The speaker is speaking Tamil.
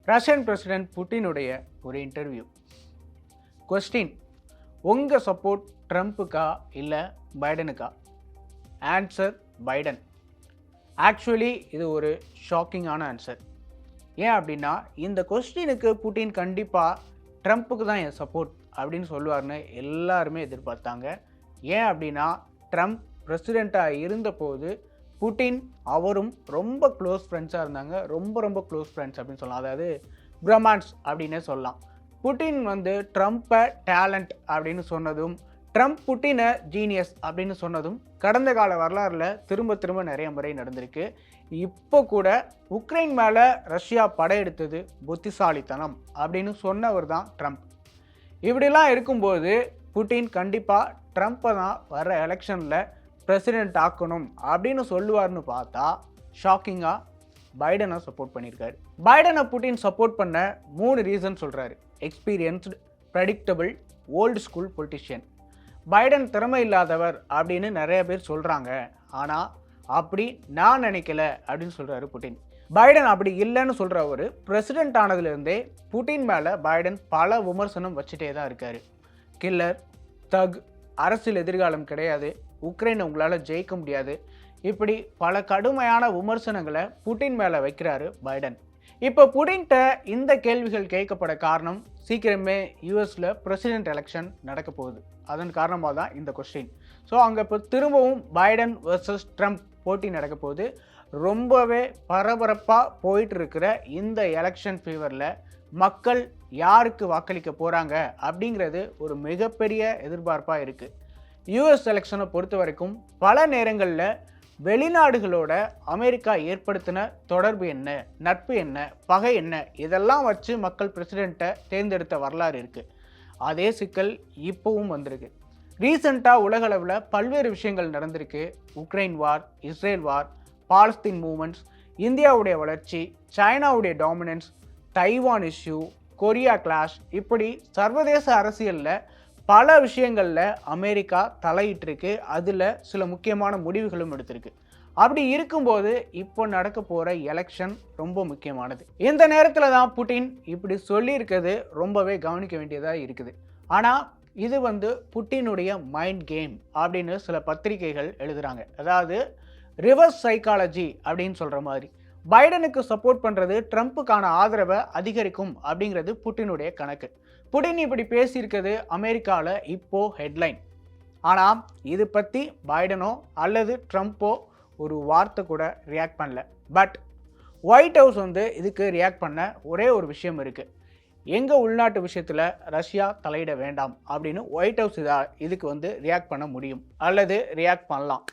ரஷ்யன் பிரசிடென்ட் புட்டினுடைய ஒரு இன்டர்வியூ. கொஸ்டின்: உங்கள் சப்போர்ட் ட்ரம்ப்புக்கா இல்லை பைடனுக்கா? Answer: Biden. ஆக்சுவலி இது ஒரு ஷாக்கிங்கான ஆன்சர். ஏன் அப்படின்னா, இந்த கொஸ்டினுக்கு புட்டின் கண்டிப்பாக ட்ரம்ப்புக்கு தான் என் சப்போர்ட் அப்படின்னு சொல்லுவார்னு எல்லாருமே எதிர்பார்த்தாங்க. ஏன் அப்படின்னா, ட்ரம்ப் பிரசிடெண்ட்டாக இருந்தபோது புட்டின் அவரும் ரொம்ப க்ளோஸ் ஃப்ரெண்ட்ஸாக இருந்தாங்க. ரொம்ப க்ளோஸ் ஃப்ரெண்ட்ஸ் அப்படின்னு சொல்லலாம். அதாவது பிரமான்ஸ் அப்படின்னே சொல்லலாம். புட்டின் ட்ரம்ப்பை டேலண்ட் அப்படின்னு சொன்னதும், ட்ரம்ப் புட்டினை ஜீனியஸ் அப்படின்னு சொன்னதும் கடந்த கால வரலாறுல திரும்ப நிறைய முறை நடந்திருக்கு. இப்போ கூட உக்ரைன் மேலே ரஷ்யா படையெடுத்தது புத்திசாலித்தனம் அப்படின்னு சொன்னவர் தான் ட்ரம்ப். இப்படிலாம் இருக்கும்போது புட்டின் கண்டிப்பாக ட்ரம்ப்பை தான் வர எலெக்ஷனில் பிரசிடென்ட் ஆக்கணும் அப்படின்னு சொல்லுவார்னு பார்த்தா, ஷாக்கிங்காக பைடனை சப்போர்ட் பண்ணியிருக்காரு. பைடனை புட்டின் சப்போர்ட் பண்ண 3 ரீசன் சொல்கிறாரு. Experienced, predictable, old school politician. Biden திறமை இல்லாதவர் அப்படின்னு நிறைய பேர் சொல்கிறாங்க. ஆனால் அப்படி நான் நினைக்கல அப்படின்னு சொல்கிறாரு புட்டின். பைடன் அப்படி இல்லைன்னு சொல்கிறவர் பிரசிடென்ட் ஆனதுலேருந்தே புட்டின் மேலே பைடன் பல விமர்சனம் வச்சுட்டே தான் இருக்கார். கில்லர், தக், அரசியல் எதிர்காலம் கிடையாது, உக்ரைனை உங்களால் ஜெயிக்க முடியாது, இப்படி பல கடுமையான விமர்சனங்களை புட்டின் மேலே வைக்கிறாரு பைடன். இப்போ புட்டின்கிட்ட இந்த கேள்விகள் கேட்கப்பட காரணம், சீக்கிரமே யூஎஸில் பிரசிடென்ட் எலெக்ஷன் நடக்க போகுது. அதன் காரணமாக தான் இந்த கொஸ்டின். ஸோ அங்கே இப்போ திரும்பவும் பைடன் வர்சஸ் ட்ரம்ப் போட்டி நடக்க போகுது. ரொம்பவே பரபரப்பாக போயிட்டு இருக்கிற இந்த எலெக்ஷன் ஃபீவரில் மக்கள் யாருக்கு வாக்களிக்க போகிறாங்க அப்படிங்கிறது ஒரு மிகப்பெரிய எதிர்பார்ப்பாக இருக்குது. யூஎஸ் எலெக்ஷனை பொறுத்த வரைக்கும் பல நேரங்களில் வெளிநாடுகளோட அமெரிக்கா ஏற்படுத்தின தொடர்பு என்ன, நட்பு என்ன, பகை என்ன, இதெல்லாம் வச்சு மக்கள் பிரசிடெண்ட்டை தேர்ந்தெடுத்த வரலாறு இருக்குது. அதே சிக்கல் இப்போவும் வந்திருக்கு. ரீசெண்டாக உலகளவில் பல்வேறு விஷயங்கள் நடந்திருக்கு. Ukraine war, Israel war, Palestine movements, இந்தியாவுடைய வளர்ச்சி, சைனாவுடைய dominance, Taiwan issue, Korea clash, இப்படி சர்வதேச அரசியலில் பல விஷயங்களில் அமெரிக்கா தலையிட்டிருக்கு. அதில் சில முக்கியமான முடிவுகளும் எடுத்திருக்கு. அப்படி இருக்கும்போது இப்போ நடக்க போகிற எலெக்ஷன் ரொம்ப முக்கியமானது. இந்த நேரத்தில் தான் புட்டின் இப்படி சொல்லியிருக்கிறது ரொம்பவே கவனிக்க வேண்டியதாக இருக்குது. ஆனால் இது புட்டினுடைய மைண்ட் கேம் அப்படின்னு சில பத்திரிகைகள் எழுதுகிறாங்க. அதாவது ரிவர்ஸ் சைக்காலஜி அப்படின்னு சொல்கிற மாதிரி. பைடனுக்கு சப்போர்ட் பண்ணுறது ட்ரம்ப்புக்கான ஆதரவை அதிகரிக்கும் அப்படிங்கிறது புட்டினுடைய கணக்கு. புட்டின் இப்படி பேசியிருக்கிறது அமெரிக்காவில் இப்போது ஹெட்லைன். ஆனால் இது பற்றி பைடனோ அல்லது ட்ரம்ப்போ ஒரு வார்த்தை கூட ரியாக்ட் பண்ணல. பட் ஒயிட் ஹவுஸ் இதுக்கு ரியாக்ட் பண்ண ஒரே ஒரு விஷயம் இருக்குது. எங்கள் உள்நாட்டு விஷயத்தில் ரஷ்யா தலையிட வேண்டாம் அப்படின்னு ஒயிட் ஹவுஸ் இதுக்கு ரியாக்ட் பண்ண முடியும் அல்லது ரியாக்ட் பண்ணலாம்.